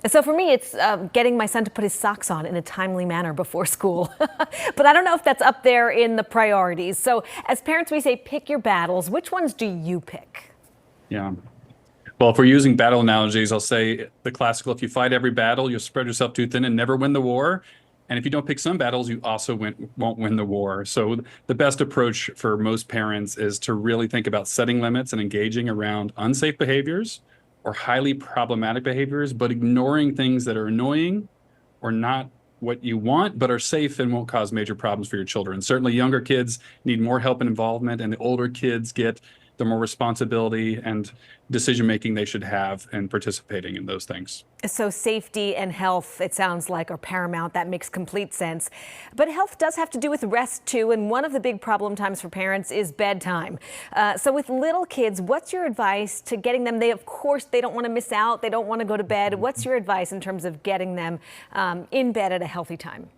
So for me, it's getting my son to put his socks on in a timely manner before school. But I don't know if that's up there in the priorities. So as parents, we say pick your battles. Which ones do you pick? Yeah. Well, if we're using battle analogies, I'll say the classical, if you fight every battle, you'll spread yourself too thin and never win the war. And if you don't pick some battles, you also won't win the war. So the best approach for most parents is to really think about setting limits and engaging around unsafe behaviors or highly problematic behaviors, but ignoring things that are annoying or not what you want, but are safe and won't cause major problems for your children. Certainly younger kids need more help and involvement, and the older kids get the more responsibility and decision making they should have in participating in those things. So safety and health, it sounds like, are paramount. That makes complete sense. But health does have to do with rest, too. And one of the big problem times for parents is bedtime. So with little kids, what's your advice to getting them? Of course, they don't want to miss out. They don't want to go to bed. What's your advice in terms of getting them in bed at a healthy time?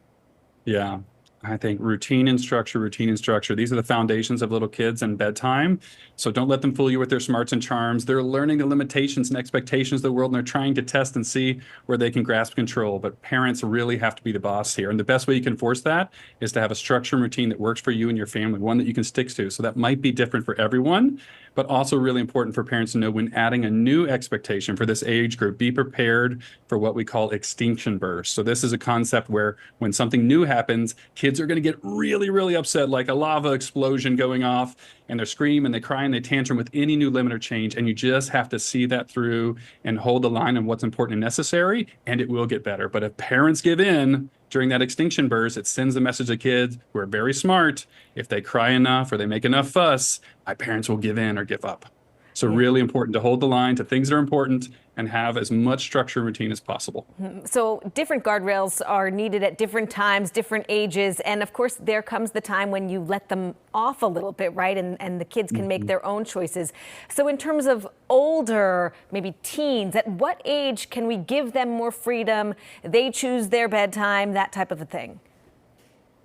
Yeah. I think routine and structure, these are the foundations of little kids and bedtime. So don't let them fool you with their smarts and charms. They're learning the limitations and expectations of the world, and they're trying to test and see where they can grasp control. But parents really have to be the boss here. And the best way you can force that is to have a structure and routine that works for you and your family, one that you can stick to. So that might be different for everyone, but also really important for parents to know when adding a new expectation for this age group, be prepared for what we call extinction bursts. So this is a concept where when something new happens, kids are going to get really, really upset, like a lava explosion going off, and they scream and they cry and they tantrum with any new limit or change. And you just have to see that through and hold the line on what's important and necessary, and it will get better. But if parents give in during that extinction burst, it sends a message to kids who are very smart. If they cry enough or they make enough fuss, my parents will give in or give up. So really important to hold the line to things that are important and have as much structure and routine as possible. So different guardrails are needed at different times, different ages. And of course, there comes the time when you let them off a little bit, right? And the kids can make their own choices. So in terms of older, maybe teens, at what age can we give them more freedom? They choose their bedtime, that type of a thing.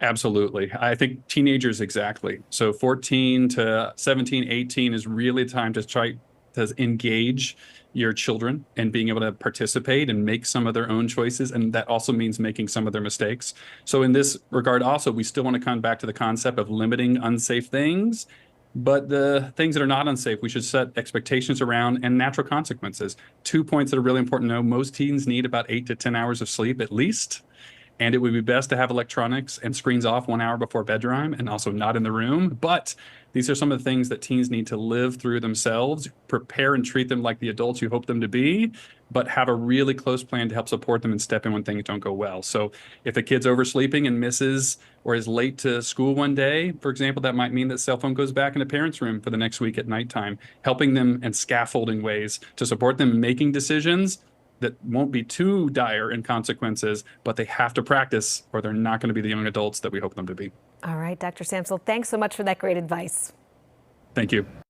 Absolutely. I think teenagers exactly. So 14 to 17, 18 is really time to try to engage your children and being able to participate and make some of their own choices. And that also means making some of their mistakes. So in this regard, also, we still want to come back to the concept of limiting unsafe things. But the things that are not unsafe, we should set expectations around and natural consequences. 2 points that are really important to know. Most teens need about 8 to 10 hours of sleep at least. And it would be best to have electronics and screens off 1 hour before bedtime and also not in the room. But these are some of the things that teens need to live through themselves, prepare and treat them like the adults you hope them to be, but have a really close plan to help support them and step in when things don't go well. So if a kid's oversleeping and misses or is late to school one day, for example, that might mean that cell phone goes back in the parents' room for the next week at nighttime, helping them and scaffolding ways to support them making decisions that won't be too dire in consequences, but they have to practice or they're not going to be the young adults that we hope them to be. All right, Dr. Samsel, thanks so much for that great advice. Thank you.